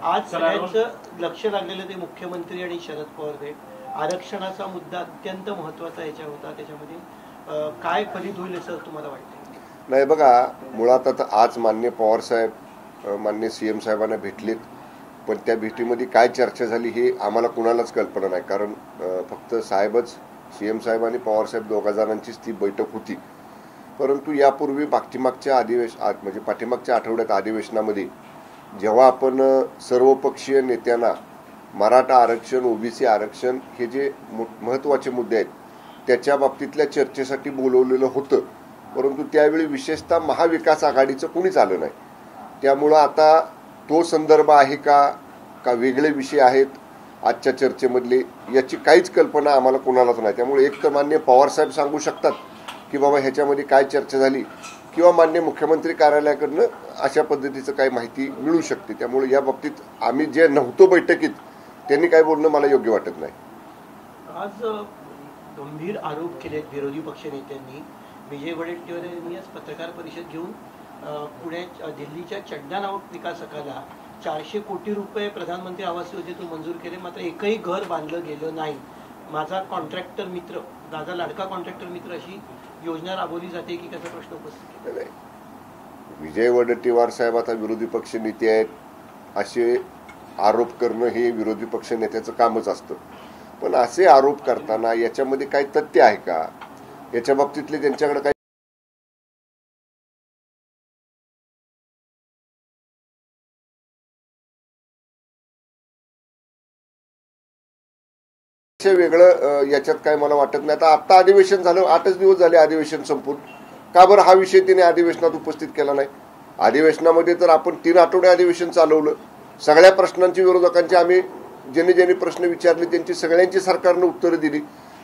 आज सगळ्यांचं लक्ष लागलेलं ते मुख्यमंत्री आणि शरद पवार भेट, आरक्षणाचा मुद्दा अत्यंत महत्वाचा याच्या होता. त्याच्यामध्ये काय फलित होईल असं तुम्हाला वाटतं? नाही बघा, मुळात आता आज माननीय पवार साहेब माननीय सीएम साहेबांना भेटलेत, पण त्या भेटीमध्ये काय चर्चा झाली हे आम्हाला कुणालाच कल्पना नाही. कारण फक्त साहेबच, सीएम साहेब आणि पवार साहेब दोघा जणांचीच ती बैठक होती. परंतु यापूर्वी पाठीमागच्या आठवड्यात अधिवेशनामध्ये जेव्हा आपण सर्वपक्षीय नेत्यांना मराठा आरक्षण, ओबीसी आरक्षण हे जे महत्त्वाचे मुद्दे आहेत त्याच्या बाबतीतल्या चर्चेसाठी बोलवलेलं होतं, परंतु त्यावेळी विशेषतः महाविकास आघाडीचं कुणीच आलं नाही. त्यामुळं आता तो संदर्भ आहे का वेगळे विषय आहेत आजच्या चर्चेमधले याची काहीच कल्पना आम्हाला कोणालाच नाही. त्यामुळे एक तर माननीय पवार साहेब सांगू शकतात की बाबा ह्याच्यामध्ये काय चर्चा झाली, किंवा माननीय मुख्यमंत्री कार्यालयाकडनं अशा पद्धतीचं काही माहिती मिळू शकते. त्यामुळे या बाबतीत आम्ही जे नव्हतो बैठकीत त्यांनी काय बोलणं मला योग्य वाटत नाही. आज गंभीर आरोप केलेत विरोधी पक्षनेत्यांनी. विजय वडेट्टीवार यांनी आज पत्रकार परिषद घेऊन दिल्लीच्या चड्डा नामक विकासकाला 400 कोटी रुपये प्रधानमंत्री आवास योजनेतून मंजूर केले, मात्र एकही घर बांधलं गेलं नाही. माझा कॉन्ट्रॅक्टर मित्र, माझा लाडका कॉन्ट्रॅक्टर मित्र अशी योजना राबवली जाते की कसा प्रश्न उपस्थित केला. विजय वडेट्टीवार साहेब आता विरोधी पक्ष नेते आहेत, असे आरोप करणं हे विरोधी पक्ष नेत्याचं कामच असतं. पण असे आरोप करताना याच्यामध्ये काही तथ्य आहे का, याच्या बाबतीतले त्यांच्याकडे काही वेगळं याच्यात काय मला वाटत नाही. आता अधिवेशन झालं, 8च दिवस झाले अधिवेशन संपून. का बरं हा विषय तिने अधिवेशनात उपस्थित केला नाही? अधिवेशनामध्ये तर आपण 3 आठवडे अधिवेशन चालवलं. सगळ्या प्रश्नांची विरोधकांची आम्ही ज्यांनी प्रश्न विचारले त्यांची सगळ्यांची सरकारनं उत्तरं दिली.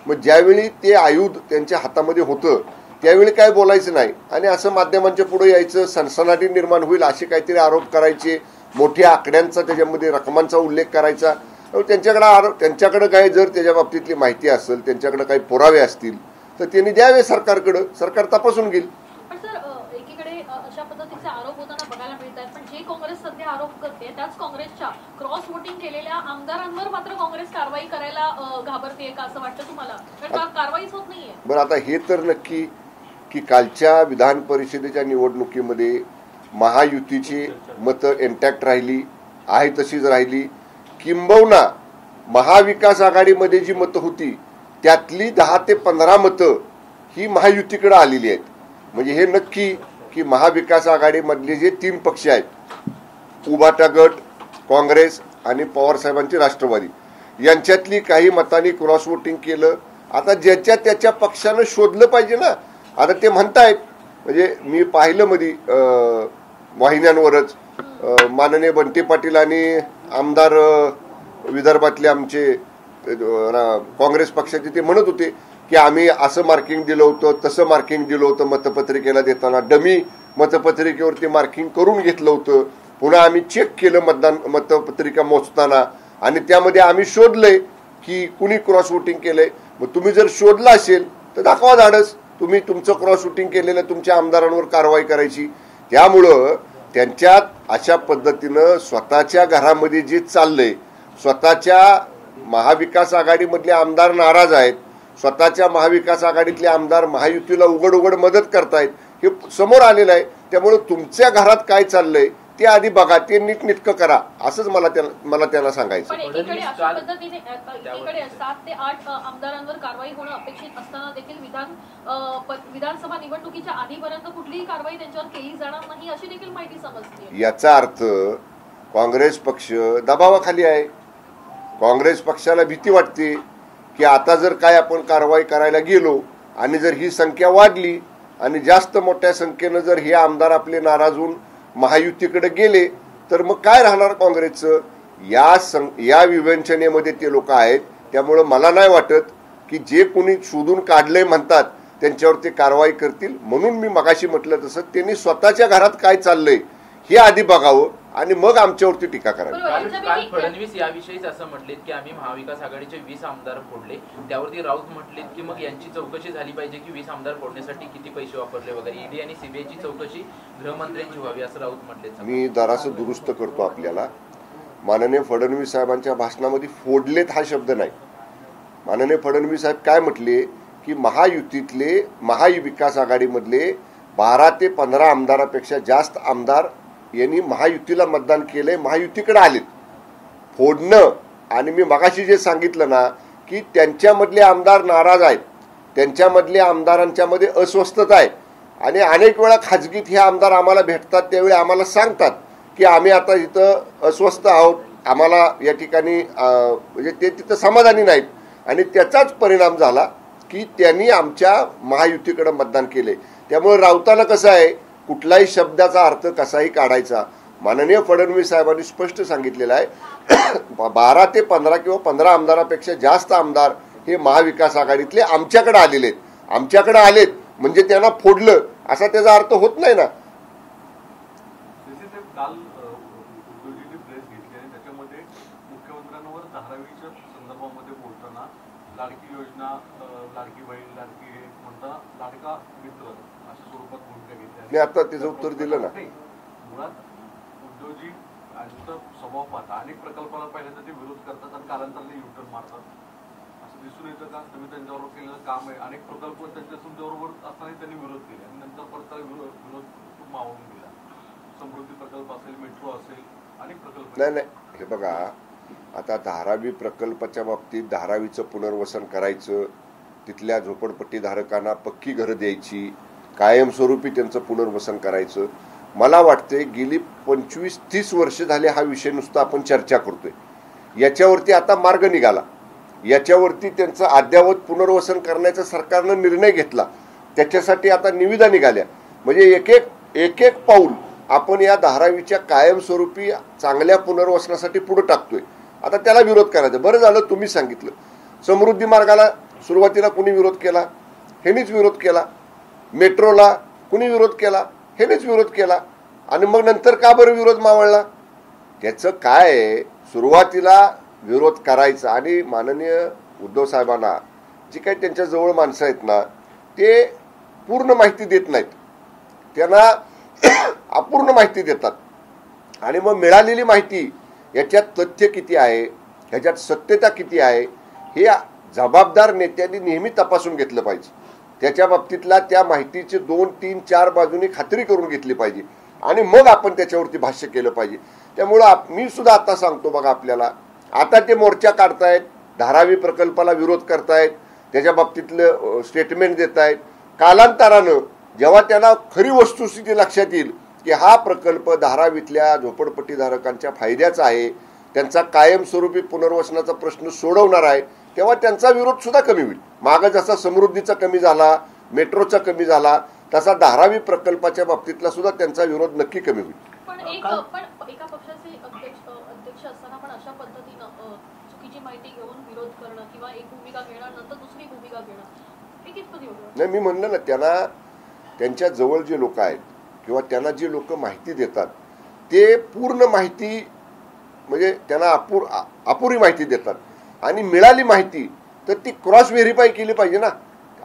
मग ज्यावेळी ते आयुध त्यांच्या हातामध्ये होतं त्यावेळी काय बोलायचं नाही आणि असं माध्यमांच्या पुढे यायचं, सनसनाटी निर्माण होईल असे काहीतरी आरोप करायचे, मोठ्या आकड्यांचा त्याच्यामध्ये रकमांचा उल्लेख करायचा. त्यांच्याकडे काय जर त्याच्या बाबतीतली माहिती असेल, त्यांच्याकडे काही पुरावे असतील तर त्यांनी द्यावे सरकारकडे, सरकार तपासून घेईल. पण सर, एकीकडे अशा पद्धतीचे आरोप होताना बघायला मिळतात, पण जे काँग्रेस सध्या आरोप करते त्याच काँग्रेसच्या क्रॉस वोटिंग केलेल्या आमदारांवर मात्र काँग्रेस कारवाई करायला घाबरते का, असं वाटतं तुम्हाला? कारण कारवाईच होत नाहीये. बरं, आता हे तर नक्की की कालच्या विधान परिषदेच्या निवडणुकीमध्ये महायुतीची मतं इंटॅक्ट राहिली, आहे तशीच राहिली. किंबहुना महाविकास आघाडीमध्ये जी मतं होती त्यातली 10 ते 15 मतं ही महायुतीकडे आलेली आहेत. म्हणजे हे नक्की की महाविकास आघाडीमधले जे 3 पक्ष आहेत, उभाटा गट, काँग्रेस आणि पवारसाहेबांचे राष्ट्रवादी, यांच्यातली काही मतांनी क्रॉस वोटिंग केलं. आता ज्याच्या त्याच्या पक्षानं शोधलं पाहिजे ना. आता ते म्हणतायत, म्हणजे मी पाहिलं मध्ये वाहिन्यांवरच माननीय बंटी पाटील आणि आमदार विदर्भातले आमचे काँग्रेस पक्षाचे ते म्हणत होते की आम्ही असं मार्किंग दिलं होतं, तसं मार्किंग दिलं होतं, मतपत्रिकेला देताना डमी मतपत्रिकेवरती मार्किंग करून घेतलं होतं, पुन्हा आम्ही चेक केलं मतपत्रिका मोजताना आणि त्यामध्ये आम्ही शोधलंय की कुणी क्रॉस वोटिंग केलंय. मग तुम्ही जर शोधलं असेल तर दाखवा धाडस, तुम्ही तुमचं क्रॉस वोटिंग केलेलं तुमच्या आमदारांवर कारवाई करायची. त्यामुळं त्यांच्यात अशा पद्धतीनं स्वतःच्या घरामध्ये जे चाललंय, स्वतःच्या महाविकास आघाडीमधले आमदार नाराज आहेत, स्वतःच्या महाविकास आघाडीतले आमदार महायुतीला उघड मदत करतायत, हे समोर आलेलं आहे. त्यामुळे तुमच्या घरात काय चाललंय ते आधी बघा, ते नीटनेटकं करा, असंच मला त्यांना सांगायचं. एकीकडे अशा पद्धतीने 7 ते 8 आमदारांवर कारवाई होणं अपेक्षित असताना देखील विधानसभा निवडणुकीच्या आधीपर्यंत कुठलीही कारवाई त्यांच्यावर केली जाणार नाही अशी देखील माहिती समजते. याचा अर्थ काँग्रेस पक्ष दबावाखाली आहे. काँग्रेस पक्षाला भीती वाटते की आता जर काय आपण कारवाई करायला गेलो आणि जर ही संख्या वाढली आणि जास्त मोठ्या संख्येनं जर हे आमदार आपले नाराज होऊन महायुतीकडे गेले तर मग काय राहणार काँग्रेसचं. या विवंचनेमध्ये ते लोक आहेत. त्यामुळं मला नाही वाटत की जे कोणी शोधून काढले म्हणतात त्यांच्यावर ते कारवाई करतील. म्हणून मी मगाशी म्हटलं तसं त्यांनी स्वतःच्या घरात काय चाललंय हे आधी बघावं आणि मग आमच्यावरती टीका करावी. काल फडणवीस याविषयीच असं म्हटलेत की आम्ही महाविकास आघाडीचे 20 आमदार फोडले. त्यावरती राऊत म्हटलेत की मग यांची चौकशी झाली पाहिजे की 20 आमदार फोडण्यासाठी किती पैसे वापरले वगैरे. ईडी आणि सीबीआयची चौकशी गृहमंत्र्यांची व्हावी असं राऊत म्हटले. मी जरासं दुरुस्त करतो आपल्याला. माननीय फडणवीस साहेबांच्या भाषणामध्ये फोडलेत हा शब्द नाही. माननीय फडणवीस साहेब काय म्हटले की महायुतीतले महाविकास आघाडीमधले 12 ते 15 आमदारापेक्षा जास्त आमदार यांनी महायुतीला मतदान केलंय, महायुतीकडे आलेत. फोडणं आणि मी मगाशी जे सांगितलं ना की त्यांच्यामधले आमदार नाराज आहेत, त्यांच्यामधल्या आमदारांच्यामध्ये अस्वस्थता आहे आणि अनेक वेळा खाजगीत हे आमदार आम्हाला भेटतात त्यावेळी आम्हाला सांगतात की आम्ही आता इथं अस्वस्थ आहोत, आम्हाला या ठिकाणी म्हणजे ते तिथं समाधानी नाहीत आणि त्याचाच परिणाम झाला की त्यांनी आमच्या महायुतीकडे मतदान केले. त्यामुळे राऊताला कसं आहे कुठलाही शब्दाचा अर्थ कसाही काढायचा. माननीय फडणवीस साहेबांनी स्पष्ट सांगितलेलं आहे 12 ते 15 किंवा 15 आमदारापेक्षा जास्त आमदार हे महाविकास आघाडीतले आमच्याकडे आलेले आहेत. आमच्याकडे आलेत म्हणजे त्यांना फोडलं असा त्याचा अर्थ होत नाही ना. काल उद्धवजींनी प्रेस घेतली आणि त्याच्यामध्ये मुख्यमंत्र्यांवर धारावीच्या संदर्भामध्ये बोलताना लाडकी योजना, लाडकी बहीण, लाडकी हे म्हणता लाडका मित्र अशा स्वरूपात भूमिका घेतली. मी आता त्याचं उत्तर दिलं ना. मुळात उद्धवजी यांचा स्वभाव पाहता अनेक प्रकल्पाला पहिल्यांदा ते विरोध करतात आणि कालांतराने युटर्न मारतात असं दिसून येतं का? तुम्ही त्यांच्याबरोबर केलेलं काम आहे, अनेक प्रकल्प त्यांच्याबरोबर असताना त्यांनी विरोध केले आणि नंतर परत त्याला विरोध खूप मावून गेला. समृद्धी प्रकल्प असेल, मेट्रो असेल, अनेक प्रकल्प. नाही हे बघा, आता धारावी प्रकल्पाच्या बाबतीत धारावीचं पुनर्वसन करायचं, तिथल्या झोपडपट्टी धारकांना पक्की घरं द्यायची, कायमस्वरूपी त्यांचं पुनर्वसन करायचं. मला वाटते गेली 25-30 वर्ष झाले हा विषय नुसता आपण चर्चा करतोय. याच्यावरती आता मार्ग निघाला, याच्यावरती त्यांचं अद्ययावत पुनर्वसन करण्याचा सरकारनं निर्णय घेतला, त्याच्यासाठी आता निविदा निघाल्या. म्हणजे एक एक पाऊल आपण या धारावीच्या कायमस्वरूपी चांगल्या पुनर्वसनासाठी पुढे टाकतोय. आता त्याला विरोध करायचा. बरं झालं तुम्ही सांगितलं. समृद्धी मार्गाला सुरुवातीला कुणी विरोध केला? हेनीच विरोध केला. मेट्रोला कुणी विरोध केला? हेनेच विरोध केला. आणि मग नंतर का बरं विरोध मावळला? त्याचं काय आहे, सुरुवातीला विरोध करायचा आणि माननीय उद्धव साहेबांना जी काही त्यांच्या जवळ माणसं आहेत ना ते पूर्ण माहिती देत नाहीत, त्यांना अपूर्ण माहिती देतात आणि मग मिळालेली माहिती याच्यात तथ्य किती आहे, ह्याच्यात सत्यता किती आहे हे जबाबदार नेत्यांनी नेहमी तपासून घेतलं पाहिजे. त्याच्या बाबतीतला त्या माहितीची 2, 3, 4 बाजूनी खात्री करून घेतली पाहिजे आणि मग आपण त्याच्यावरती भाष्य केलं पाहिजे. त्यामुळं मी सुद्धा आता सांगतो बघा, आपल्याला आता ते मोर्चा काढतायत, धारावी प्रकल्पाला विरोध करतायत, त्याच्या बाबतीतलं स्टेटमेंट देत आहेत. कालांतरानं जेव्हा त्यांना खरी वस्तुस्थिती लक्षात येईल की हा प्रकल्प धारावीतल्या झोपडपट्टीधारकांच्या फायद्याचा आहे, त्यांचा कायमस्वरूपी पुनर्वसनाचा प्रश्न सोडवणार आहे, तेव्हा त्यांचा विरोध सुद्धा कमी होईल. मागं जसा समृद्धीचा कमी झाला, मेट्रोचा कमी झाला, तसा धारावी प्रकल्पाच्या बाबतीतला सुद्धा त्यांचा विरोध नक्की कमी होईल. पण एका पक्षाचे अध्यक्ष असताना पण अशा पद्धतीनं चुकीची माहिती घेऊन विरोध करणं किंवा एक भूमिका घेणं नंतर दुसरी भूमिका घेणं हे कितपत योग्य? नाही, मी म्हणलं ना, त्यांना त्यांच्या जवळ जे लोक आहेत किंवा त्यांना जे लोक माहिती देतात ते पूर्ण माहिती म्हणजे त्यांना अपुरी माहिती देतात आणि मिळाली माहिती तर ती क्रॉस व्हेरीफाय केली पाहिजे ना.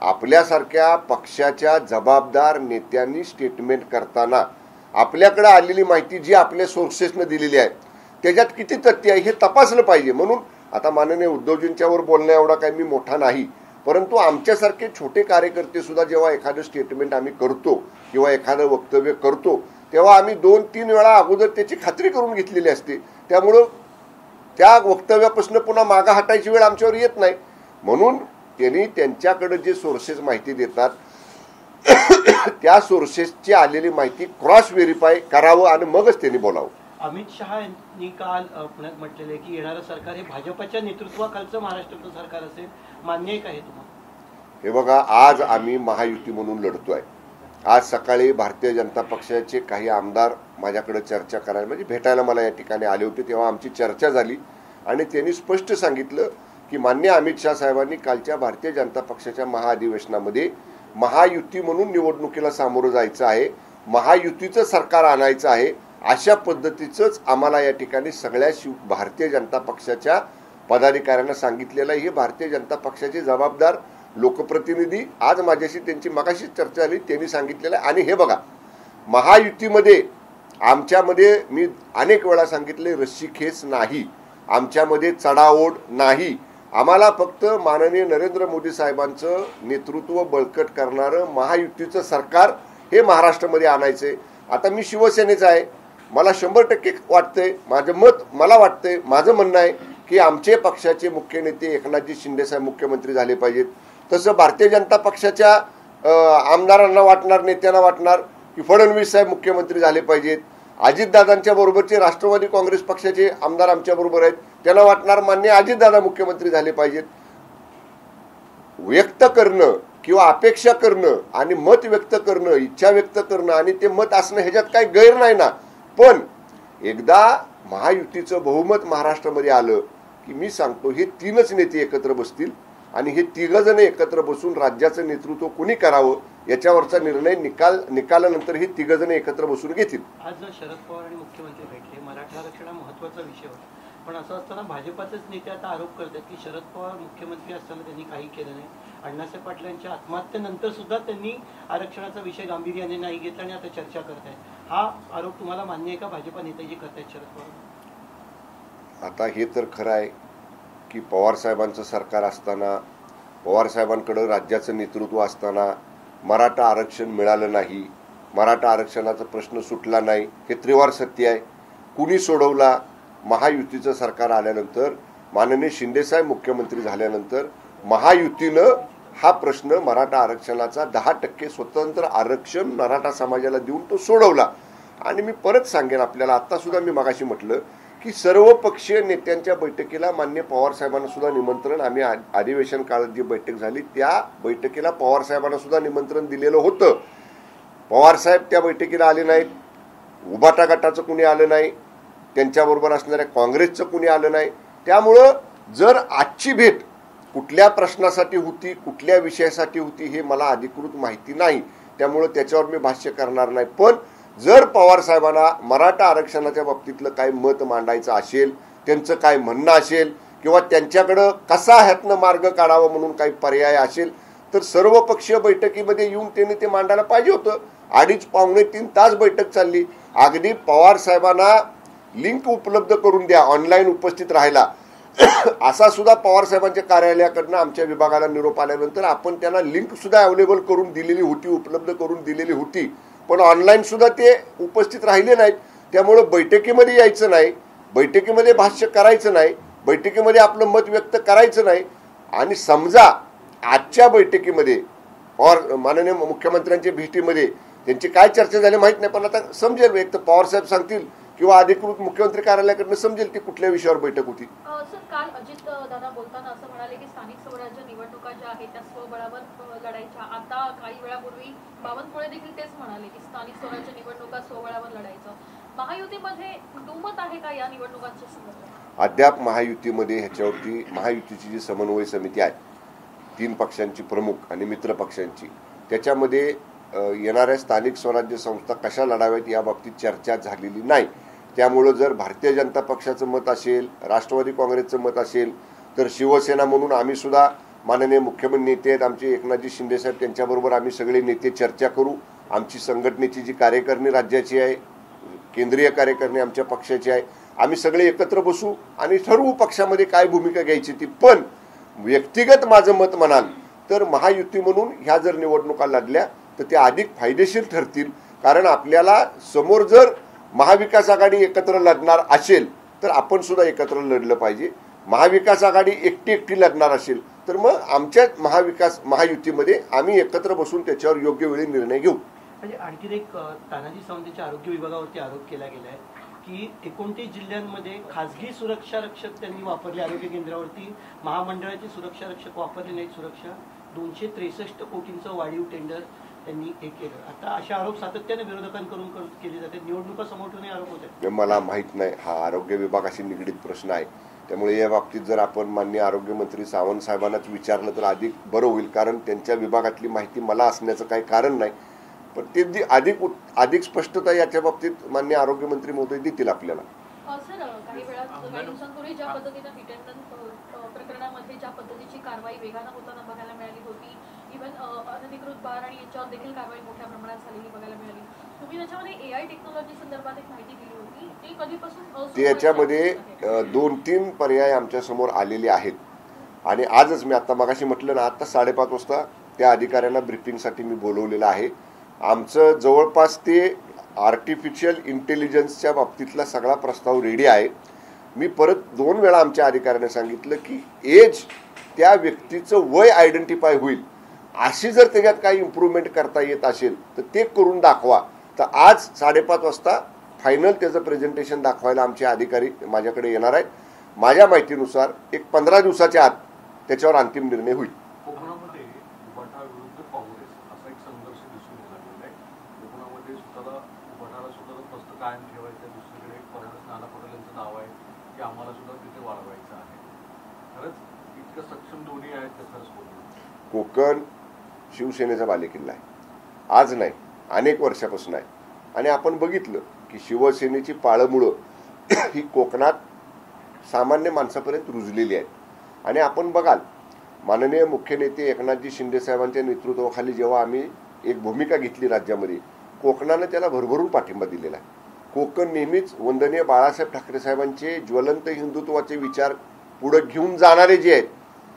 आपल्यासारख्या पक्षाच्या जबाबदार नेत्यांनी स्टेटमेंट करताना आपल्याकडे आलेली माहिती जी आपल्या सोर्सेसनं दिलेली आहे त्याच्यात किती तथ्य आहे हे तपासलं पाहिजे. म्हणून आता माननीय उद्धवजींच्यावर बोलण्या एवढा काही मी मोठा नाही, परंतु आमच्यासारखे छोटे कार्यकर्ते सुद्धा जेव्हा एखादं स्टेटमेंट आम्ही करतो किंवा एखादं वक्तव्य करतो तेव्हा आम्ही 2-3 वेळा अगोदर त्याची खात्री करून घेतलेली असते. त्यामुळं त्या वक्तव्यापासून पुन्हा मागं हटायची वेळ आमच्यावर येत नाही. म्हणून त्यांनी त्यांच्याकडे जे सोर्सेस माहिती देतात त्या सोर्सेसची आलेली माहिती क्रॉस व्हेरीफाय करावं आणि मगच त्यांनी बोलावं. अमित शहा यांनी काल पुण्यात म्हटलेलं की येणारं सरकार हे भाजपच्या नेतृत्वाखालचं महाराष्ट्राचं सरकार असेल, मान्य आहे का हे तुम्हाला? हे बघा, आज आम्ही महायुती म्हणून लढतोय. आज सकाळी भारतीय जनता पक्षाचे काही आमदार माझ्याकडे चर्चा करायला म्हणजे भेटायला मला या ठिकाणी आले होते, तेव्हा आमची चर्चा झाली आणि त्यांनी स्पष्ट सांगितलं की माननीय अमित शहा साहेबांनी कालच्या भारतीय जनता पक्षाच्या महाअधिवेशनामध्ये महायुती म्हणून निवडणुकीला सामोरं जायचं आहे, महायुतीचं सरकार आणायचं आहे, अशा पद्धतीचंच आम्हाला या ठिकाणी सगळ्या भारतीय जनता पक्षाच्या पदाधिकाऱ्यांना सांगितलेलं आहे. हे भारतीय जनता पक्षाचे जबाबदार लोकप्रतिनिधी आज माझ्याशी त्यांची मगाशी चर्चा झाली, त्यांनी सांगितलेलं आहे. आणि हे बघा, महायुतीमध्ये आमच्यामध्ये मी अनेक वेळा सांगितले रस्सीखेच नाही, आमच्यामध्ये चढाओढ नाही. आम्हाला फक्त माननीय नरेंद्र मोदी साहेबांचं नेतृत्व बळकट करणारं महायुतीचं सरकार हे महाराष्ट्रामध्ये आणायचंय. आता मी शिवसेनेचा आहे, मला 100% वाटतंय, मला वाटतंय, माझं म्हणणं आहे की आमचे पक्षाचे मुख्य नेते एकनाथजी शिंदे साहेब मुख्यमंत्री झाले पाहिजेत. तसं भारतीय जनता पक्षाच्या आमदारांना वाटणार, नेत्यांना वाटणार की फडणवीस साहेब मुख्यमंत्री झाले पाहिजेत. अजितदादांच्या बरोबरचे राष्ट्रवादी काँग्रेस पक्षाचे आमदार आमच्या बरोबर आहेत, त्यांना वाटणार मान्य अजितदादा मुख्यमंत्री झाले पाहिजेत. व्यक्त करणं किंवा अपेक्षा करणं आणि मत व्यक्त करणं, इच्छा व्यक्त करणं आणि ते मत असणं ह्याच्यात काही गैर नाही ना. पण एकदा महायुतीचं बहुमत महाराष्ट्रामध्ये आलं की मी सांगतो हे 3च नेते एकत्र बसतील आणि हे 3 जण एकत्र बसून राज्याचं नेतृत्व कुणी करावं याच्यावरचा निर्णय निकालानंतर हे 3 जण एकत्र बसून घेतील. आज शरद पवार आणि मुख्यमंत्री भेटले, मराठा आरक्षण हा महत्वाचा विषय होता. पण असं असताना भाजपाचेच नेते आता आरोप करतात की शरद पवार मुख्यमंत्री असताना त्यांनी काही केलं नाही. अण्णासाहेब पाटील यांच्या आत्महत्येनंतर सुद्धा त्यांनी आरक्षणाचा विषय गांभीर्याने नाही घेतला आणि आता चर्चा करतायत. हा आरोप तुम्हाला मान्य आहे का भाजपा नेते जे करतायत शरद पवार? आता हे तर खरं आहे की पवार साहेबांचं सरकार असताना, पवार साहेबांकडे राज्याचं नेतृत्व असताना मराठा आरक्षण मिळालं नाही, मराठा आरक्षणाचा प्रश्न सुटला नाही, हे त्रिवार सत्य आहे. कुणी सोडवला? महायुतीचं सरकार आल्यानंतर, माननीय शिंदेसाहेब मुख्यमंत्री झाल्यानंतर महायुतीनं हा प्रश्न मराठा आरक्षणाचा 10% स्वतंत्र आरक्षण मराठा समाजाला देऊन तो सोडवला. आणि मी परत सांगेन आपल्याला, आता सुद्धा मी मगाशी म्हटलं की सर्व पक्षीय नेत्यांच्या बैठकीला मान्य पवार साहेबांना सुद्धा निमंत्रण, आम्ही अधिवेशन काळात जी बैठक झाली त्या बैठकीला पवार साहेबांना सुद्धा निमंत्रण दिलेलं होतं. पवार साहेब त्या बैठकीला आले नाहीत, उभाटा गटाचं कुणी आलं नाही, त्यांच्याबरोबर असणाऱ्या काँग्रेसचं कुणी आलं नाही. त्यामुळं जर आजची भेट कुठल्या प्रश्नासाठी होती, कुठल्या विषयासाठी होती हे मला अधिकृत माहिती नाही, त्यामुळं त्याच्यावर मी भाष्य करणार नाही. पण जर पवार साहेबांना मराठा आरक्षणाच्या बाबतीतलं काही मत मांडायचं असेल, त्यांचं काय म्हणणं असेल किंवा त्यांच्याकडं कसा ह्यातनं मार्ग काढावा म्हणून काही पर्याय असेल तर सर्व पक्षीय बैठकीमध्ये येऊन त्यांनी ते मांडायला पाहिजे होतं. 2.5-3 तास बैठक चालली. अगदी पवार साहेबांना लिंक उपलब्ध करून द्या ऑनलाईन उपस्थित राहायला, असा सुद्धा पवार साहेबांच्या कार्यालयाकडनं आमच्या विभागाला निरोप आल्यानंतर आपण त्यांना लिंक सुद्धा अवेलेबल करून दिलेली होती, उपलब्ध करून दिलेली होती. पण ऑनलाईन सुद्धा ते उपस्थित राहिले नाहीत. त्यामुळं बैठकीमध्ये यायचं नाही, बैठकीमध्ये भाष्य करायचं नाही, बैठकीमध्ये आपलं मत व्यक्त करायचं नाही. आणि समजा आजच्या बैठकीमध्ये और माननीय मुख्यमंत्र्यांच्या भेटीमध्ये त्यांची काय चर्चा झाली माहित नाही, पण आता समजेल, एक तर पवार साहेब सांगतील किंवा अधिकृत मुख्यमंत्री कार्यालयाकडनं समजेल की कुठल्या विषयावर बैठक होती. सर, काल अजित दादा बोलताना असं म्हणाले की स्थानिक स्वराज्य निवडणुका ज्या आहेत त्या स्वबळावर लढायच्या. आता काही वेळापूर्वी बावनकुळे देखील तेच म्हणाले की स्थानिक स्वराज्य निवडणुका स्वबळावर लढायचं. महायुतीमध्ये दुमत आहे का या निवडणुकांच्या संदर्भात? अद्याप महायुतीमध्ये ह्याच्यावरती महायुतीची जी समन्वय समिती आहे 3 पक्षांची प्रमुख आणि मित्र पक्षांची, त्याच्यामध्ये येणाऱ्या स्थानिक स्वराज्य संस्था कशा लढाव्यात या बाबतीत चर्चा झालेली नाही. त्यामुळं जर भारतीय जनता पक्षाचं मत असेल, राष्ट्रवादी काँग्रेसचं मत असेल तर शिवसेना म्हणून आम्ही सुद्धा माननीय मुख्यमंत्री नेते आहेत आमचे एकनाथजी शिंदे साहेब, त्यांच्याबरोबर आम्ही सगळे नेते चर्चा करू. आमची संघटनेची जी कार्यकारिणी राज्याची आहे, केंद्रीय कार्यकारिणी आमच्या पक्षाची आहे, आम्ही सगळे एकत्र बसू आणि ठरवू पक्षामध्ये काय भूमिका घ्यायची ती. पण व्यक्तिगत माझं मत म्हणाल तर महायुती म्हणून ह्या जर निवडणुका लढल्या तर त्या अधिक फायदेशीर ठरतील. कारण आपल्याला समोर जर महाविकास आघाडी एकत्र लढणार असेल तर आपण सुद्धा एकत्र लढलं पाहिजे. महाविकास आघाडी एकटी लढणार असेल तर मग आमच्या महायुतीमध्ये आम्ही एकत्र बसून त्याच्यावर योग्य वेळी निर्णय घेऊ. म्हणजे आणखी एक तानाजी सावंतच्या आरोग्य विभागावरती आरोप केला गेला आहे की 29 जिल्ह्यांमध्ये खासगी सुरक्षा रक्षक त्यांनी वापरले, आरोग्य केंद्रावरती महामंडळाचे सुरक्षा रक्षक वापरले नाहीत. सुरक्षा 263 कोटींचं वाढीव टेंडर त्यांनी हे केलं. आता अशा आरोप सातत्याने विरोधकांकडून केले जाते, निवडणुका समोर ठेवून आरोप होते. मला माहित नाही, हा आरोग्य विभागाशी निगडीत प्रश्न आहे. त्यामुळे या बाबतीत जर आपण माननीय आरोग्यमंत्री सावंत साहेबांनाच विचारलं तर अधिक बरं होईल, कारण त्यांच्या विभागातली माहिती मला असण्याचं काही कारण नाही. पण ते अधिक स्पष्टता याच्या बाबतीत माननीय आरोग्यमंत्री महोदय देतील आपल्याला. सर, काही दिवसांपूर्वी ज्या पद्धतीनं हिटन प्रकरणामध्ये ज्या पद्धतीची कारवाई वेगानं होताना बघायला मिळाली होती, इव्हन अनधिकृत बार आणि याच्यावर देखील कारवाई मोठ्या प्रमाणात झालेली बघायला मिळाली. तुम्ही त्याच्यामध्ये AI टेक्नॉलॉजी संदर्भात एक माहिती दिली होती, ती कधीपासून त्याच्यामध्ये 2-3 पर्याय आमच्या समोर आलेले आहेत आणि आजच मी आता मगाशी म्हटलं ना, आता 5:30 वाजता त्या अधिकाऱ्यांना ब्रीफिंगसाठी मी बोलवलेलं आहे. आमचं जवळपास ते आर्टिफिशियल इंटेलिजन्सच्या बाबतीतला सगळा प्रस्ताव रेडी आहे. मी परत 2 वेळा आमच्या अधिकाऱ्यांना सांगितलं की एज त्या व्यक्तीचं वय आयडेंटिफाय होईल अशी जर त्याच्यात काही इम्प्रूव्हमेंट करता येत असेल तर ते करून दाखवा. तर आज 5:30 वाजता फायनल त्याचं प्रेझेंटेशन दाखवायला आमचे अधिकारी माझ्याकडे येणार आहेत. माझ्या माहितीनुसार एक 15 दिवसाच्या आत त्याच्यावर अंतिम निर्णय होईल. कोकणामध्ये उबाटा विरुद्ध काँग्रेस असा एक संघर्ष दिसून लागलेला आहे. कोकणामध्ये उबाटाला सुद्धा फस्त कायम ठेवायचं, दुसरीकडे काँग्रेस नाना पटोले यांचं नाव आहे की आम्हाला सुद्धा तिथे वाढवायचं आहे. खरंच इतकं सक्षम दोन्ही आहेत ते खरंच कोकण शिवसेनेचा बालेकिल्ला आहे. आज नाही, अनेक वर्षापासून आहे. आणि आपण बघितलं की शिवसेनेची पाळंमुळं ही कोकणात सामान्य माणसापर्यंत रुजलेली आहेत. आणि आपण बघाल माननीय मुख्य नेते एकनाथजी शिंदे साहेबांच्या नेतृत्वाखाली जेव्हा आम्ही एक भूमिका घेतली राज्यामध्ये, कोकणानं त्याला भरभरून पाठिंबा दिलेला आहे. कोकण नेहमीच वंदनीय बाळासाहेब ठाकरे साहेबांचे ज्वलंत हिंदुत्वाचे विचार पुढे घेऊन जाणारे जे आहेत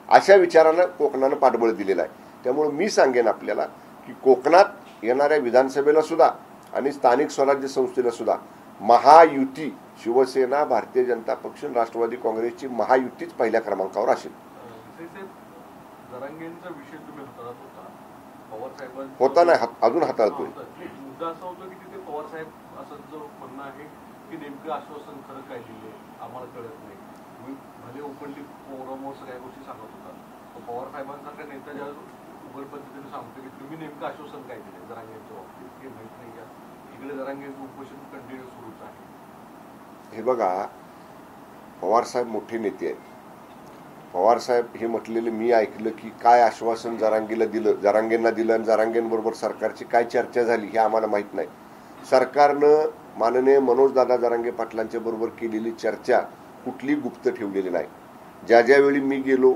अशा विचारांना कोकणानं पाठबळ दिलेलं आहे. त्यामुळे मी सांगेन आपल्याला की कोकणात येणाऱ्या विधानसभेला सुद्धा आणि स्थानिक स्वराज्य संस्थेला सुद्धा महायुती शिवसेना, भारतीय जनता पक्ष, राष्ट्रवादी काँग्रेसची महायुतीच पहिल्या क्रमांकावर असेल. जरांगेंचा विषय तुम्ही हाताळत होता, पवार साहेबांचा होता नाही, अजून हाताळतोय. मुद्दा असा होता की तिथे पवार साहेब असं जो म्हणणं आहे की नेमकं आश्वासन खरं काय दिले आम्हाला कळत नाही. तुम्ही भले ओपनली फोरमवर सगळ्या गोष्टी सांगत होता, पवार साहेबांसारख्या नेता ज्या उघड पद्धतीने सांगतो की तुम्ही नेमकं आश्वासन काय दिले जरांगेंच्या बाबतीत हे माहित नाही का? इकडे जरांगेंचं उपोषण कंटिन्यू सुरूच आहे. हे बघा, पवार साहेब मोठे नेते आहेत. पवार साहेब हे म्हटलेलं मी ऐकलं की काय आश्वासन जरांगेंना दिलं आणि जरांगेंबरोबर सरकारची काय चर्चा झाली हे आम्हाला माहित नाही. सरकारनं माननीय मनोजदादा जरांगे पाटलांच्या बरोबर केलेली चर्चा कुठली गुप्त ठेवलेली नाही. ज्या ज्यावेळी मी गेलो,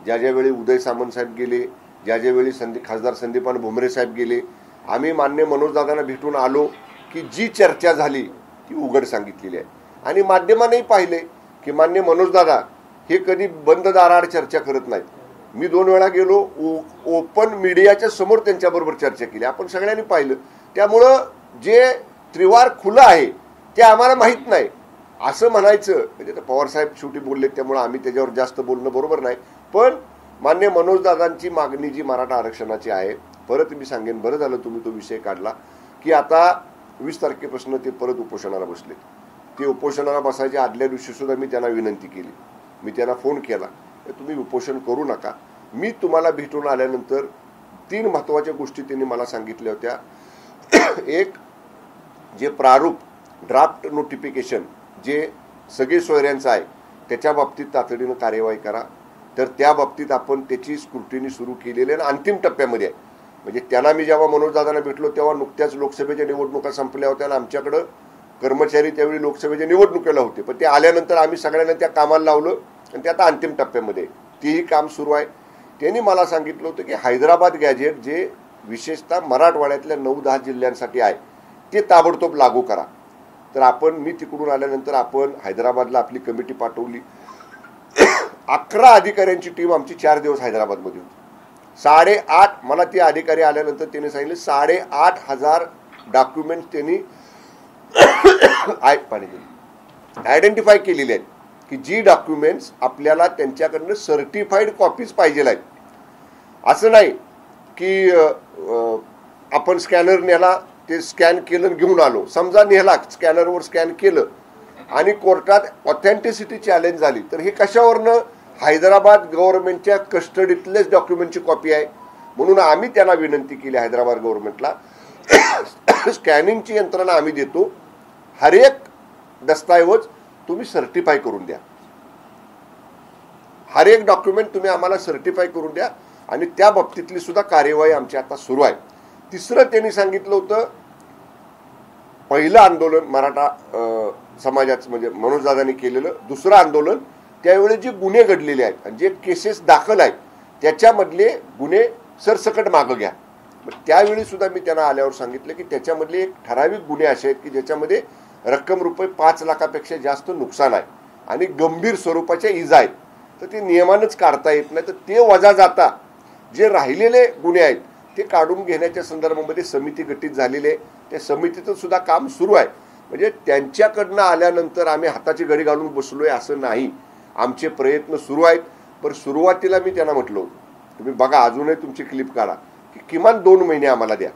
ज्या ज्यावेळी उदय सामंत साहेब गेले, ज्या ज्यावेळी खासदार संदीपान भुमरे साहेब गेले, आम्ही मान्य मनोजदादांना भेटून आलो की जी चर्चा झाली ती उघड सांगितलेली आहे. आणि माध्यमांनाही पाहिले की मान्य मनोजदादा हे कधी बंद दाराआड चर्चा करत नाहीत. मी 2 वेळा गेलो, ओपन मीडियाच्या समोर त्यांच्याबरोबर चर्चा केली, आपण सगळ्यांनी पाहिलं. त्यामुळं जे त्रिवार खुलं आहे ते आम्हाला माहीत नाही असं म्हणायचं म्हणजे पवार साहेब शेवटी बोलले त्यामुळे आम्ही त्याच्यावर जास्त बोलणं बरोबर नाही. पण मान्य मनोजदादांची मागणी जी मराठा आरक्षणाची आहे, परत मी सांगेन, बरं झालं तुम्ही तो विषय काढला की आता 20 तारखेपासून ते परत उपोषणाला बसले. ते उपोषणाला बसायच्या आदल्या दिवशी सुद्धा मी त्यांना विनंती केली, मी त्यांना फोन केला, तुम्ही उपोषण करू नका. मी तुम्हाला भेटून आल्यानंतर 3 महत्त्वाच्या गोष्टी त्यांनी मला सांगितल्या होत्या. एक, जे प्रारूप ड्राफ्ट नोटिफिकेशन जे सगळे सोयऱ्यांचं आहे त्याच्या बाबतीत तातडीनं कार्यवाही करा. तर त्या बाबतीत आपण त्याची स्क्रुटिनी सुरू केलेली आहे, अंतिम टप्प्यामध्ये आहे. म्हणजे त्यांना मी जेव्हा मनोजदादांना भेटलो तेव्हा नुकत्याच लोकसभेच्या निवडणुका संपल्या होत्या आणि आमच्याकडं कर्मचारी त्यावेळी लोकसभेच्या निवडणुकीला होते. पण ते आल्यानंतर आम्ही सगळ्यांना त्या कामाला लावलं आणि ते आता अंतिम टप्प्यामध्ये तेही काम सुरू आहे. त्यांनी मला सांगितलं होतं की हैदराबाद गॅजेट जे विशेषतः मराठवाड्यातल्या 9-10 जिल्ह्यांसाठी आहे ते ताबडतोब लागू करा. तर मी तिकडून आल्यानंतर आपण हैदराबादला आपली कमिटी पाठवली. 11 अधिकाऱ्यांची टीम आमची 4 दिवस हैदराबादमध्ये होती. 8.5 मला ते अधिकारी आल्यानंतर त्यांनी सांगितले 8,500 डॉक्युमेंट त्यांनी आयडेंटिफाय केलेले आहेत की जी डॉक्युमेंट्स आपल्याला त्यांच्याकडनं सर्टिफाईड कॉपीज पाहिजे आहेत. असं नाही की आपण स्कॅनर नेला, ते स्कॅन केलं घेऊन आलो. समजा नेला, स्कॅनरवर स्कॅन केलं आणि कोर्टात ऑथेंटिसिटी चॅलेंज झाली तर हे कशावरनं? हैदराबाद गव्हर्नमेंटच्या कस्टडीतलेच डॉक्युमेंटची कॉपी आहे. म्हणून आम्ही त्यांना विनंती केली हैदराबाद गव्हर्नमेंटला, स्कॅनिंगची यंत्रणा आम्ही देतो, हर एक दस्तऐवज तुम्ही सर्टिफाय करून द्या, हर एक डॉक्युमेंट तुम्ही आम्हाला सर्टिफाय करून द्या. आणि त्या बाबतीतली सुद्धा कार्यवाही आमची आता सुरू आहे. तिसरं त्यांनी सांगितलं होतं, पहिलं आंदोलन मराठा समाजाचं म्हणजे मनोजदादांनी केलेलं, दुसरं आंदोलन त्यावेळी जे गुन्हे घडलेले आहेत आणि जे केसेस दाखल आहेत त्याच्यामधले गुन्हे सरसकट मागं घ्या. त्यावेळी सुद्धा मी त्यांना आल्यावर सांगितलं की त्याच्यामधले एक ठराविक गुन्हे असे आहेत की ज्याच्यामध्ये रक्कम रुपये 5 लाखापेक्षा जास्त नुकसान आहे आणि गंभीर स्वरूपाच्या इजा आहेत, तर ते नियमानंच काढता येत नाही. तर ते वजा जाता जे राहिलेले गुन्हे आहेत ते काढून घेण्याच्या संदर्भामध्ये समिती गठीत झालेली आहे. त्या समितीचं सुद्धा काम सुरू आहे. म्हणजे त्यांच्याकडनं आल्यानंतर आम्ही हाताची घडी घालून बसलोय असं नाही, आमचे प्रयत्न सुरू आहेत. पण सुरुवातीला मी त्यांना म्हटलं होतं तुम्ही बघा, अजूनही तुमची क्लिप काढा की किमान 2 महिने आम्हाला द्या.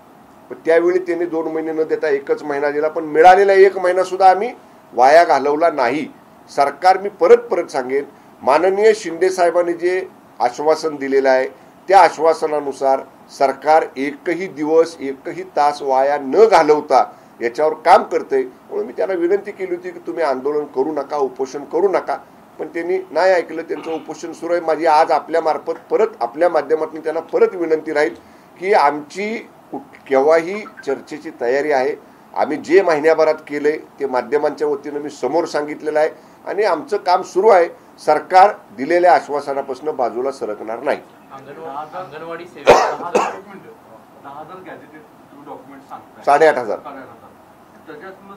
पण त्यावेळी त्यांनी 2 महिने न देता 1च महिना दिला. पण मिळालेला 1 महिना सुद्धा आम्ही वाया घालवला नाही. सरकार, मी परत सांगेन, माननीय शिंदे साहेबांनी जे आश्वासन दिलेलं आहे त्या आश्वासनानुसार सरकार एकही दिवस एकही तास वाया न घालवता याच्यावर काम करते. म्हणून मी त्यांना विनंती केली होती की तुम्ही आंदोलन करू नका, उपोषण करू नका. पण त्यांनी नाही ऐकलं. त्यांचं उपोषण सुरू आहे. माझी आज आपल्या मार्फत परत आपल्या माध्यमातून त्यांना परत विनंती राहील की आमची केव्हाही चर्चेची तयारी आहे. आम्ही जे महिन्याभरात केले ते माध्यमांच्या वतीनं मी समोर सांगितलेलं आहे आणि आमचं काम सुरू आहे. सरकार दिलेल्या आश्वासनापासून बाजूला सरकणार नाही. अंगणवाडी 10,000 गॅजेटेड डॉक्युमेंट सांगतात 8,500 त्याच्यातून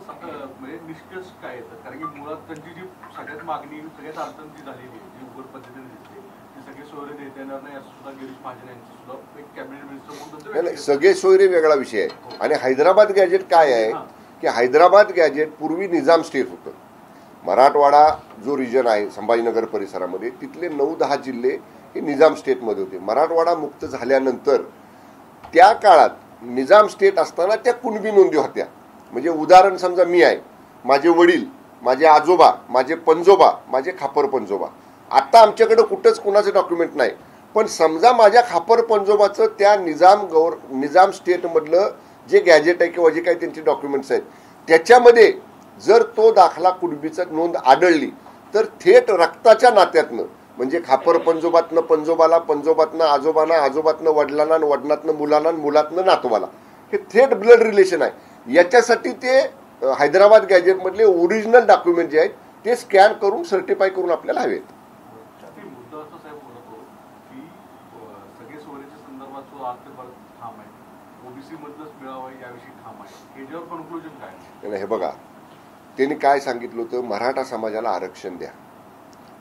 म्हणजे निष्कर्ष काय येतं? कारण की मुळात त्यांची जी सगळ्यात मागणी सगळ्यात अडचण जी झालेली आहे, जी उघड पद्धतीने दिसते, ती सगळे सोयरे देता येणार नाही असं सुद्धा गिरीश महाजन यांचं सुद्धा एक कॅबिनेट मिनिस्टर म्हणून नाही, सगळे सोयरे वेगळा विषय आहे. आणि हैदराबाद गॅजेट काय आहे की हैदराबाद गॅजेट पूर्वी निजाम स्टेट होतं. मराठवाडा जो रिजन आहे संभाजीनगर परिसरामध्ये तिथले 9-10 जिल्हे हे निजाम स्टेटमध्ये होते. मराठवाडा मुक्त झाल्यानंतर त्या काळात निजाम स्टेट असताना त्या कुणबी नोंदी होत्या. म्हणजे उदाहरण समजा मी आहे, माझे वडील, माझे आजोबा, माझे पंजोबा, माझे खापर पंजोबा. आता आमच्याकडे कुठंच कुणाचं डॉक्युमेंट नाही. पण समजा माझ्या खापर पंजोबाचं त्या निजाम स्टेटमधलं जे गॅजेट आहे किंवा जे काही त्यांचे डॉक्युमेंट्स आहेत त्याच्यामध्ये जर तो दाखला कुणबीचा नोंद आढळली तर थेट रक्ताच्या नात्यातनं, म्हणजे खापर पंजोबातनं पंजोबाला, पंजोबातनं आजोबांना, आजोबातनं वडिलांना, वडिलांतनं मुलांना, मुलातनं नातवाला, हे थेट ब्लड रिलेशन आहे. याच्यासाठी ते हैदराबाद गॅजेटमधले ओरिजिनल डॉक्युमेंट जे आहेत ते स्कॅन करून सर्टिफाय करून आपल्याला हवेत. मुद्दा असा साहेब बोलत होतो की सगळे सोयरेच्या संदर्भात जो आजपर्यंत ठाम आहे, ओबीसी मधलंच मिळावं याविषयी ठाम आहे, याच्यावर कन्क्लुजन काय? हे बघा, त्यांनी काय सांगितलं होतं, मराठा समाजाला आरक्षण द्या.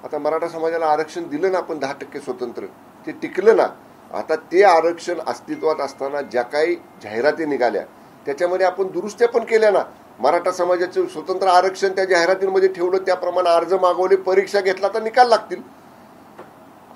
आता मराठा समाजाला आरक्षण दिलं ना आपण 10% स्वतंत्र, ते टिकलं ना. आता ते आरक्षण अस्तित्वात असताना ज्या काही जाहिराती निघाल्या त्याच्यामध्ये आपण दुरुस्त्या पण केल्या ना. मराठा समाजाचं स्वतंत्र आरक्षण त्या जाहिरातींमध्ये ठेवलं, त्याप्रमाणे अर्ज मागवले, परीक्षा घेतला तर निकाल लागतील.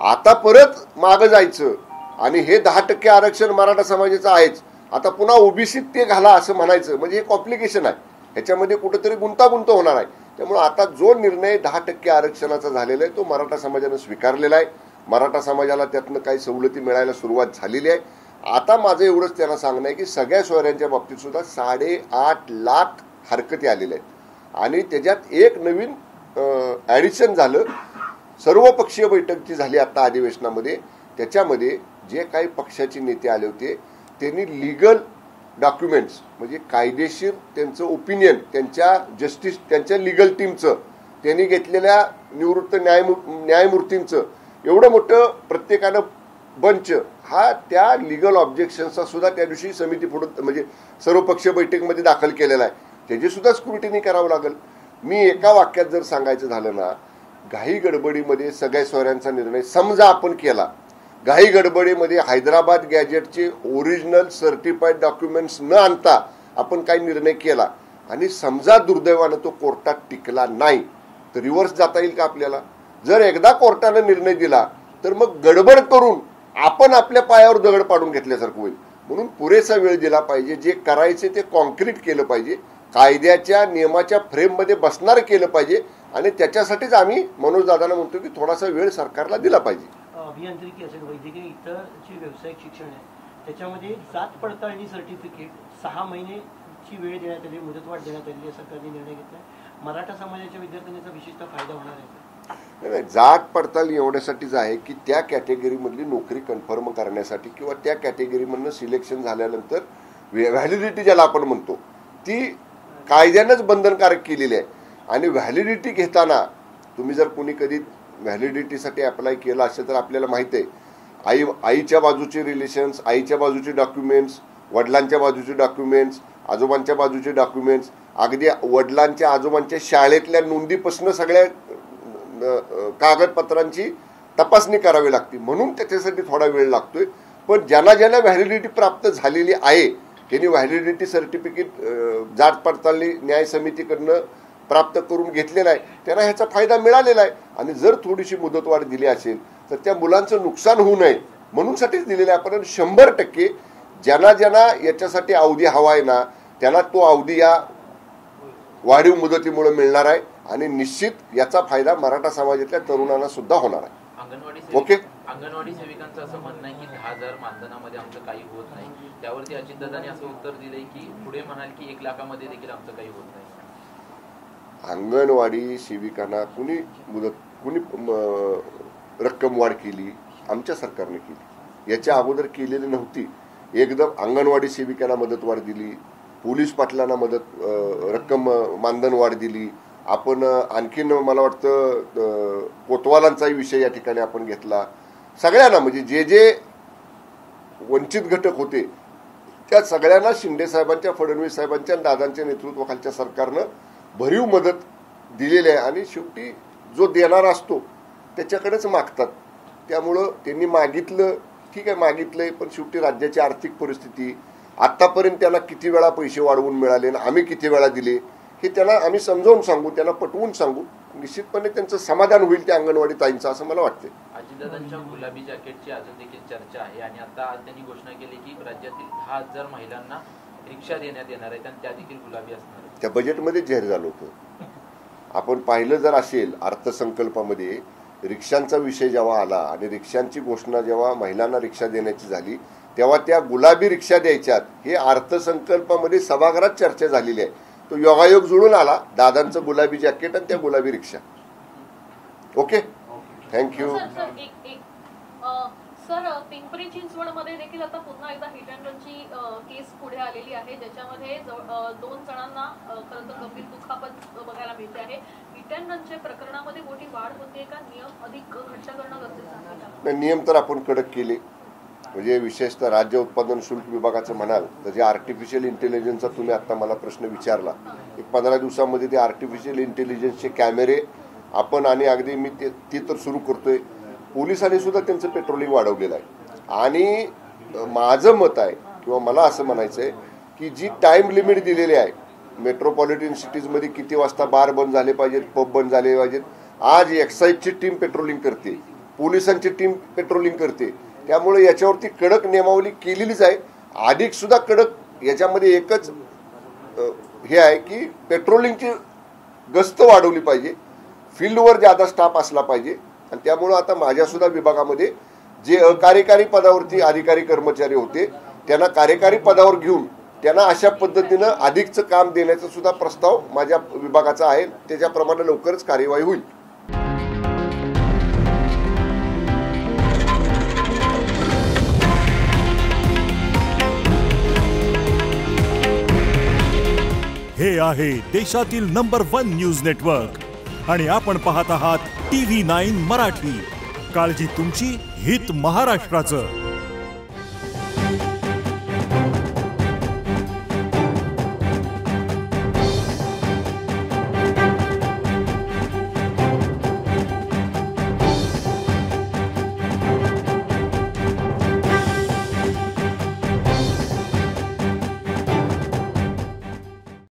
आता परत मागं जायचं आणि हे 10% आरक्षण मराठा समाजाचं आहेच, आता पुन्हा ओबीसीत ते घाला असं म्हणायचं, म्हणजे हे कॉम्प्लिकेशन आहे. ह्याच्यामध्ये कुठेतरी गुंतागुंत होणार आहे. त्यामुळे आता जो निर्णय 10% आरक्षणाचा झालेला आहे तो मराठा समाजानं स्वीकारलेला आहे. मराठा समाजाला त्यातनं काही सवलती मिळायला सुरुवात झालेली आहे. आता माझं एवढंच त्यांना सांगणं आहे की सगळ्या सोयऱ्यांच्या बाबतीत सुद्धा 8.5 लाख हरकती आलेल्या आहेत आणि त्याच्यात एक नवीन ॲडिशन झालं. सर्वपक्षीय बैठक जी झाली आता अधिवेशनामध्ये, त्याच्यामध्ये जे काही पक्षाचे नेते आले होते त्यांनी लिगल डॉक्युमेंट्स, म्हणजे कायदेशीर त्यांचं ओपिनियन, त्यांच्या लिगल टीमचं, त्यांनी घेतलेल्या निवृत्त न्यायमूर्तींचं एवढं मोठं प्रत्येकानं बंच, हा त्या लिगल ऑब्जेक्शनचा सुद्धा त्या दिवशी समिती पुढे म्हणजे सर्वपक्षीय बैठकीमध्ये दाखल केलेला आहे. त्याची सुद्धा स्क्रुटिनी करावं लागेल. मी एका वाक्यात जर सांगायचं झालं ना, घाई गडबडीमध्ये सगळ्या सोयऱ्यांचा निर्णय समजा आपण केला, घाई गडबडीमध्ये हैदराबाद गॅजेटचे ओरिजिनल सर्टिफाईड डॉक्युमेंट्स न आणता आपण काही निर्णय केला आणि समजा दुर्दैवानं तो कोर्टात टिकला नाही तर रिव्हर्स जाता येईल का आपल्याला? जर एकदा कोर्टानं निर्णय दिला तर मग गडबड करून आपण आपल्या पायावर दगड पाडून घेतल्यासारखं होईल. म्हणून पुरेसा वेळ दिला पाहिजे. जे करायचे ते कॉन्क्रीट केलं पाहिजे, कायद्याच्या नियमाच्या फ्रेममध्ये बसणार केलं पाहिजे आणि त्याच्यासाठीच आम्ही मनोज दादांना म्हणतो की थोडासा वेळ सरकारला दिला पाहिजे. अभियांत्रिकी असेल, वैद्यकीय, इतर जे व्यावसायिक शिक्षण आहे त्याच्यामध्ये जात पडताळणी सर्टिफिकेट 6 महिन्याची वेळ देण्यात आली, मुदतवाढ देण्यात आली, सरकारने निर्णय घेतला. मराठा समाजाच्या विद्यार्थ्यांचा विशेषतः फायदा होणार आहे. जात पडताळणी एवढ्यासाठीच आहे की त्या कॅटेगरीमधली नोकरी कन्फर्म करण्यासाठी किंवा त्या कॅटेगरीमधनं सिलेक्शन झाल्यानंतर व्हॅलिडिटी ज्याला आपण म्हणतो ती कायद्यानंच बंधनकारक केलेली आहे. आणि व्हॅलिडिटी घेताना तुम्ही जर कोणी कधी व्हॅलिडिटीसाठी अप्लाय केला असेल तर आपल्याला माहिती आहे आईच्या बाजूचे रिलेशन्स, आईच्या बाजूचे डॉक्युमेंट्स, वडिलांच्या बाजूचे डॉक्युमेंट्स, आजोबांच्या बाजूचे डॉक्युमेंट्स, अगदी वडिलांच्या आजोबांच्या शाळेतल्या नोंदीपासून सगळ्या कागदपत्रांची तपासणी करावी लागते. म्हणून त्याच्यासाठी थोडा वेळ लागतोय. पण ज्यांना ज्यांना व्हॅलिडिटी प्राप्त झालेली आहे त्यांनी व्हॅलिडिटी सर्टिफिकेट जात पडताळणी न्याय समितीकडनं प्राप्त करून घेतलेला आहे, त्यांना ह्याचा फायदा मिळालेला आहे. आणि जर थोडीशी मुदतवाढ दिली असेल तर त्या मुलांचं नुकसान होऊ नये म्हणूनसाठीच दिलेलं आहे. पण 100% ज्यांना ज्यांना याच्यासाठी अवधी हवा आहे ना त्यांना तो अवधी या वाढीव मुदतीमुळे मिळणार आहे आणि निश्चित याचा फायदा मराठा समाजातल्या तरुणांना सुद्धा होणार आहे. ओके. अंगणवाडी सेविकांचं असं म्हणणं आहे की 10,000 मानधनामध्ये आमचं काही होत नाही. त्यावरती अजितदादांनी असं उत्तर दिलंय की पुढे म्हणाल की 1 लाखामध्ये देखील आमचं काही होत नाही. अंगणवाडी सेविकांना कुणी रक्कम वाढ केली? आमच्या सरकारने केली. याच्या अगोदर केलेली नव्हती. एकदम अंगणवाडी सेविकांना मदत वाढ दिली, पोलीस पाटलांना रक्कम मानधन वाढ दिली. आपण आणखीन मला वाटतं कोतवालांचाही विषय या ठिकाणी आपण घेतला. सगळ्यांना म्हणजे जे जे वंचित घटक होते त्या सगळ्यांना शिंदे साहेबांच्या, फडणवीस साहेबांच्या, दादांच्या नेतृत्वाखालच्या सरकारनं भरीव मदत दिलेली आहे. आणि शेवटी जो देणारा असतो त्याच्याकडेच मागतात. त्यामुळं त्यांनी मागितलं, ठीक आहे मागितलंय, पण शेवटी राज्याची आर्थिक परिस्थिती, आतापर्यंत त्यांना किती वेळा पैसे वाढवून मिळाले आणि आम्ही किती वेळा दिले हे त्यांना आम्ही समजावून सांगू, त्यांना पटवून सांगू. निश्चितपणे त्यांचं समाधान होईल त्या अंगणवाडी ताईंचं असं मला वाटतंय. अजितदादांच्या गुलाबी जॅकेटची अजून देखील चर्चा आहे आणि आता त्यांनी घोषणा केली की राज्यातील 10,000 महिलांना रिक्षा देण्यात येणार आहेत आणि त्या देखील गुलाबी असणार आहेत. त्या बजेटमध्ये जाहीर झालं होतं. आपण पाहिलं जर असेल अर्थसंकल्पामध्ये रिक्षांचा विषय जेव्हा आला आणि रिक्षांची घोषणा जेव्हा महिलांना रिक्षा देण्याची झाली तेव्हा त्या गुलाबी रिक्षा द्यायच्यात हे अर्थसंकल्पामध्ये सभागृहात चर्चा झालेली आहे. तो योगायोग जुळून आला, दादांचं गुलाबी जॅकेट आणि त्या गुलाबी रिक्षा. Okay, thank you. सर, पिंपरी चिंचवडमध्ये देखील आता पुन्हा एकदा हिट अँड रनची केस पुढे आलेली आहे, ज्याच्यामध्ये 2 जणांना खरं तर गंभीर दुखापत बघायला मिळते आहे. हिट अँड रनच्या प्रकरणामध्ये मोठी वाढ होते का? नियम अधिक घट्ट करणं गरजेचं आहे? नियम तर आपण कडक केले. म्हणजे विशेषतः राज्य उत्पादन शुल्क विभागाचं म्हणाल तर जे आर्टिफिशियल इंटेलिजन्सचा तुम्ही आता मला प्रश्न विचारला, एक 15 दिवसामध्ये ते आर्टिफिशियल इंटेलिजन्सचे कॅमेरे आपण आणि अगदी मी ते तर सुरू करतोय. पोलिसांनी सुद्धा त्यांचं पेट्रोलिंग वाढवलेलं आहे. आणि माझं मत आहे किंवा मला असं म्हणायचं आहे की जी टाइम लिमिट दिलेली आहे, मेट्रोपॉलिटन सिटीजमध्ये किती वाजता बार बंद झाले पाहिजेत, पब बंद झाले पाहिजेत, आज एक्साईजची टीम पेट्रोलिंग करते, पोलिसांची टीम पेट्रोलिंग करते. त्यामुळे याच्यावरती कडक नियमावली केलेलीच आहे. अधिक सुद्धा कडक याच्यामध्ये एकच हे आहे की पेट्रोलिंगची गस्त वाढवली पाहिजे, फील्डवर ज्यादा स्टाफ असला पाहिजे. आणि त्यामुळं आता माझ्या सुद्धा विभागामध्ये जे अकार्यकारी पदावरती अधिकारी कर्मचारी होते त्यांना कार्यकारी पदावर घेऊन त्यांना अशा पद्धतीनं अधिकचं काम देण्याचा सुद्धा प्रस्ताव माझ्या विभागाचा आहे. त्याच्याप्रमाणे लवकरच कार्यवाही होईल. हे आहे देशातील नंबर 1 न्यूज नेटवर्क आणि आपण पाहत आहात TV9 मराठी. काळजी तुमची, हित महाराष्ट्राचं.